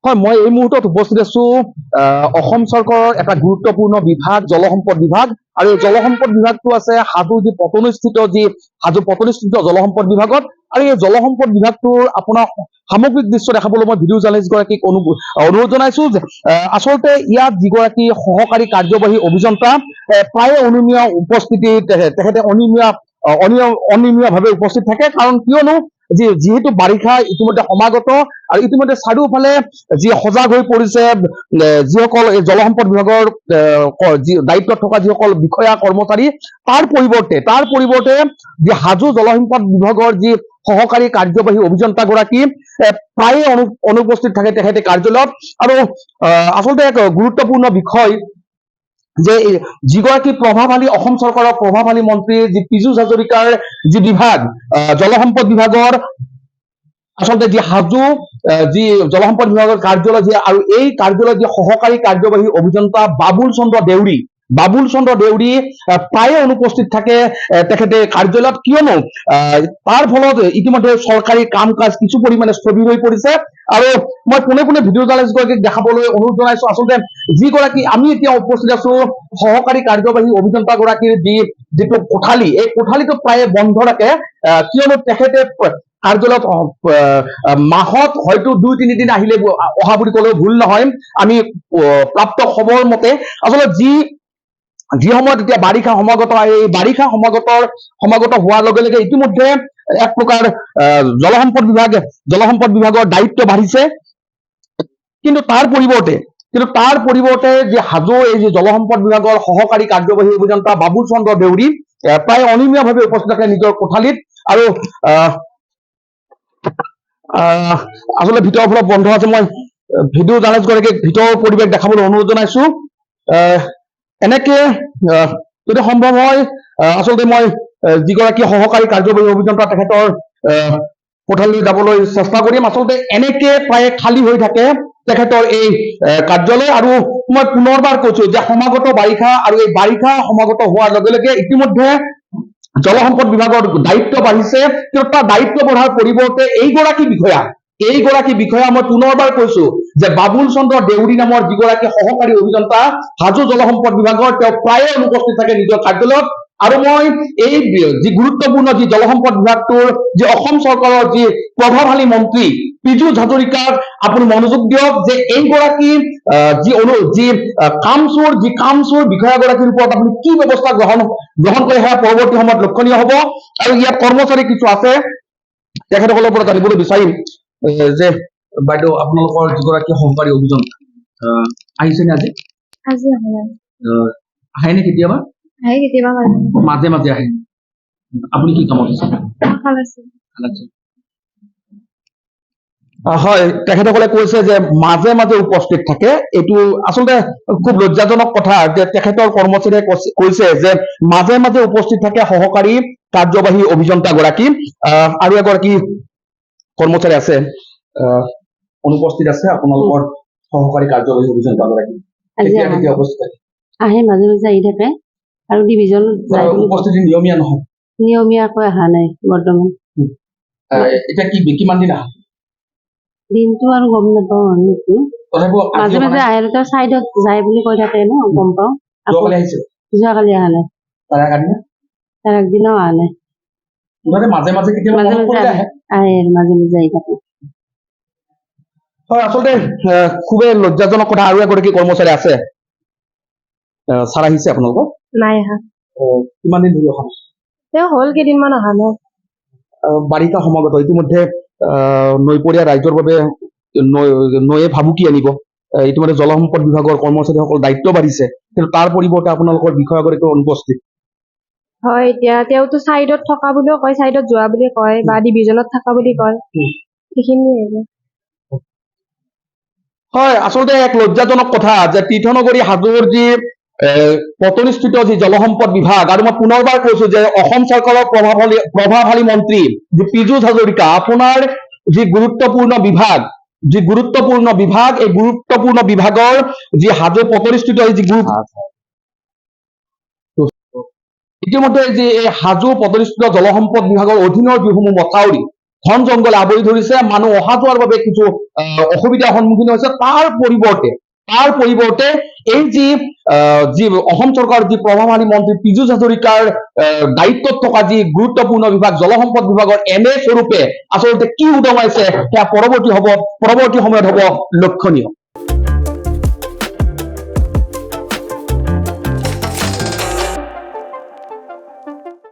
হয়, মই এই মুহূৰ্তত উপস্থিত আছো অসম চৰকাৰৰ এটা গুৰুত্বপূৰ্ণ বিভাগ জলসম্পদ বিভাগ। আৰু এই জলসম্পদ বিভাগটো আছে হাজো হাজো পটনীস্থিত জলসম্পদ বিভাগত। আৰু এই জলসম্পদ বিভাগটোৰ আপোনাৰ সামগ্ৰিক দৃশ্য দেখাবলৈ মই ভিডিঅ' জাৰ্নেলিষ্ট গৰাকীক অনুৰোধ জনাইছো যে আচলতে ইয়াত যিগৰাকী সহকাৰী কাৰ্যবাহী অভিযন্তা প্ৰায়ে অনিয়মীয়া উপস্থিতি তেখেতে অনিয়মীয়াভাৱে উপস্থিত থাকে। কাৰণ কিয়নো যিহেতু বাৰিষা ইতিমধ্যে সমাগত আৰু ইতিমধ্যে চাৰিওফালে যি সজাগ হৈ পৰিছে যিসকল এই জলসম্পদ বিভাগৰ দায়িত্বত থকা যিসকল বিষয়া কৰ্মচাৰী, তাৰ পৰিৱৰ্তে যি হাজো জলসম্পদ বিভাগৰ যি সহকাৰী কাৰ্যবাহী অভিযন্তা গৰাকী প্ৰায়ে অনুপস্থিত থাকে তেখেতে কাৰ্যালয়ত। আৰু আচলতে এক গুৰুত্বপূৰ্ণ বিষয় যে যিগৰাকী প্ৰভাৱশালী অসম চৰকাৰৰ প্ৰভাৱশালী মন্ত্ৰী যি পীযুষ হাজৰিকাৰ যি বিভাগ জলসম্পদ বিভাগৰ আচলতে যি হাজো যি জলসম্পদ বিভাগৰ কাৰ্যালয় আৰু এই কাৰ্যালয়ৰ যি সহকাৰী কাৰ্যবাহী অভিযন্তা বাবুল চন্দ্ৰ দেউৰী প্ৰায়ে অনুপস্থিত থাকে তেখেতে কাৰ্যালয়ত। কিয়নো তাৰ ফলত ইতিমধ্যে চৰকাৰী কাম কাজ কিছু পৰিমাণে স্থবিৰ হৈ পৰিছে। আৰু মই পোনে ভিডিঅ' জাৰ্নেলিষ্ট গৰাকীক দেখাবলৈ অনুৰোধ জনাইছো আচলতে যিগৰাকী আমি এতিয়া উপস্থিত আছো সহকাৰী কাৰ্যবাহী অভিযন্তা গৰাকীৰ যিটো কোঠালি, এই কোঠালিটো প্ৰায়ে বন্ধ থাকে। কিয়নো তেখেতে কাৰ্যালয়ত মাহত হয়তো 2-3 দিন আহিলে অহা বুলি ক'লেও ভুল নহয়। আমি প্ৰাপ্ত খবৰ মতে আচলতে যি সময়ত এতিয়া বাৰিষা সমাগত হয়, এই বাৰিষা সমাগত হোৱাৰ লগে লগে ইতিমধ্যে এক প্ৰকাৰ জলসম্পদ বিভাগৰ দায়িত্ব বাঢ়িছে। কিন্তু তাৰ পৰিৱৰ্তে যে হাজো এই যে জলসম্পদ বিভাগৰ সহকাৰী কাৰ্যবাহী অভিযন্তা বাবুল চন্দ্ৰ দেউৰী প্ৰায় অনিয়মীয়াভাৱে উপস্থিত থাকে নিজৰ কোঠালিত। আৰু আচলতে ভিতৰৰ ফালে বন্ধ আছে। মই ভিডিঅ' জাৰ্নেলিষ্ট গৰাকীক ভিতৰৰ পৰিৱেশ দেখাবলৈ অনুৰোধ জনাইছো। এনেকে যদি সম্ভৱ হয় আচলতে মই যিগৰাকী সহকাৰী কাৰ্যবাহী অভিযন্তা তেখেতৰ কোঠালৈ যাবলৈ চেষ্টা কৰিম। আচলতে এনেকে প্ৰায় খালী হৈ থাকে তেখেতৰ এই কাৰ্যালয়। আৰু মই পুনৰবাৰ কৈছো যে সমাগত বাৰিষা আৰু এই বাৰিষা সমাগত হোৱাৰ লগে লগে ইতিমধ্যে জলসম্পদ বিভাগৰ দায়িত্ব বাঢ়িছে। কিন্তু তাৰ দায়িত্ব বঢ়াৰ পৰিৱৰ্তে এইগৰাকী বিষয়া মই পুনৰবাৰ কৈছো যে বাবুল চন্দ্ৰ দেউৰী নামৰ যিগৰাকী সহকাৰী অভিযন্তা হাজো জলসম্পদ বিভাগৰ তেওঁ প্ৰায়ে অনুপস্থিত থাকে নিজৰ কাৰ্যালয়ত। আৰু মই এই যি গুৰুত্বপূৰ্ণ যি জলসম্পদ বিভাগটোৰ যি অসম চৰকাৰৰ যি প্ৰভাৱশালী মন্ত্ৰী পীযুষ হাজৰিকাক আপুনি মনোযোগ দিয়ক যে এইগৰাকী যি কামচোৰ বিষয়াগৰাকীৰ ওপৰত আপুনি কি ব্যৱস্থা গ্ৰহণ কৰে সেয়া পৰৱৰ্তী সময়ত লক্ষণীয় হ'ব। আৰু ইয়াত কৰ্মচাৰী কিছু আছে, তেখেতসকলৰ পৰা জানিবলৈ বিচাৰিম যে বাইদেউ আপোনালোকৰ যিগৰাকী সহকাৰী অভিযন্তা আহিছেনে আজি? আহে নে কেতিয়াবা? মাজে আহে। আপুনি কি কামত আছে? হয়, তেখেতসকলে কৈছে যে মাজে উপস্থিত থাকে। এইটো আচলতে খুব লজ্জাজনক কথা যে তেখেতৰ কৰ্মচাৰীয়ে কৈছে যে মাজে উপস্থিত থাকে সহকাৰী কাৰ্যবাহী অভিযন্তা গৰাকী। আৰু এগৰাকী কৰ্মচাৰী আছে অনুপস্থিত আছে আপোনালোকৰ সহকাৰী কাৰ্যবাহী অভিযন্তা গৰাকী উপস্থিত থাকে? আহে, মাজে আহি থাকে। আৰু ডিভিজন উপস্থিতি নিয়মীয়াকৈ অহা নাই বৰ্তমান। এতিয়া কিমান দিন আহা? দিনটো আৰু গম নাপাওঁ। মাজে আহে, তেওঁ চাইডত যায় বুলি কৈ থাকে ন, গম পাওঁ। যোৱাকালি অহা নাই, তাৰ একদিনো অহা নাই। মাজে আহে, মাজে আহি থাকে। হয়, আচলতে খুবেই লজ্জাজনক কথা। আৰু এগৰাকী কৰ্মচাৰী আছে, ছাৰ আহিছে আপোনালোকৰ? নাই অহা। কিমান দিন ধৰি অহা নাই? তেওঁ হ'ল কেইদিনমান অহা নাই। বাৰিষা সমাগত ইতিমধ্যে নৈপৰীয়া ৰাইজৰ বাবে নৈয়ে ভাবুকি আনিব। ইতিমধ্যে জলসম্পদ বিভাগৰ কৰ্মচাৰীসকল দায়িত্ব বাঢ়িছে, কিন্তু তাৰ পৰিৱৰ্তে আপোনালোকৰ বিষয়াগৰাকী অনুপস্থিত। হয়, এতিয়া তেওঁতো চাইডত থকা বুলিও কয়, চাইডত যোৱা বুলি কয়, বা ডিভিজনত থকা বুলি কয়। সেইখিনিয়ে। হয়, আচলতে এক লজ্জাজনক কথা যে তীৰ্থনগৰী হাজোৰ যি পটনীস্থিত যি জলসম্পদ বিভাগ, আৰু মই পুনৰবাৰ কৈছো যে অসম চৰকাৰৰ প্ৰভাৱশালী মন্ত্ৰী যি পীযুষ হাজৰিকা, আপোনাৰ যি গুৰুত্বপূৰ্ণ বিভাগ, এই গুৰুত্বপূৰ্ণ বিভাগৰ যি হাজো পটনীস্থিত যি ইতিমধ্যে যি এই হাজো পটনীস্থিত জলসম্পদ বিভাগৰ অধীনৰ যিসমূহ মথাউৰি, ঘন জংঘলে আৱৰি ধৰিছে, মানুহ অহা যোৱাৰ বাবে কিছু অসুবিধাৰ সন্মুখীন হৈছে। তাৰ পৰিৱৰ্তে এই যি অসম চৰকাৰৰ যি প্ৰভাৱশালী মন্ত্ৰী পীযুষ হাজৰিকাৰ দায়িত্বত থকা যি গুৰুত্বপূৰ্ণ বিভাগ জলসম্পদ বিভাগৰ এনে স্বৰূপে আচলতে কি উদঙাইছে সেয়া পৰৱৰ্তী সময়ত হ'ব লক্ষণীয়।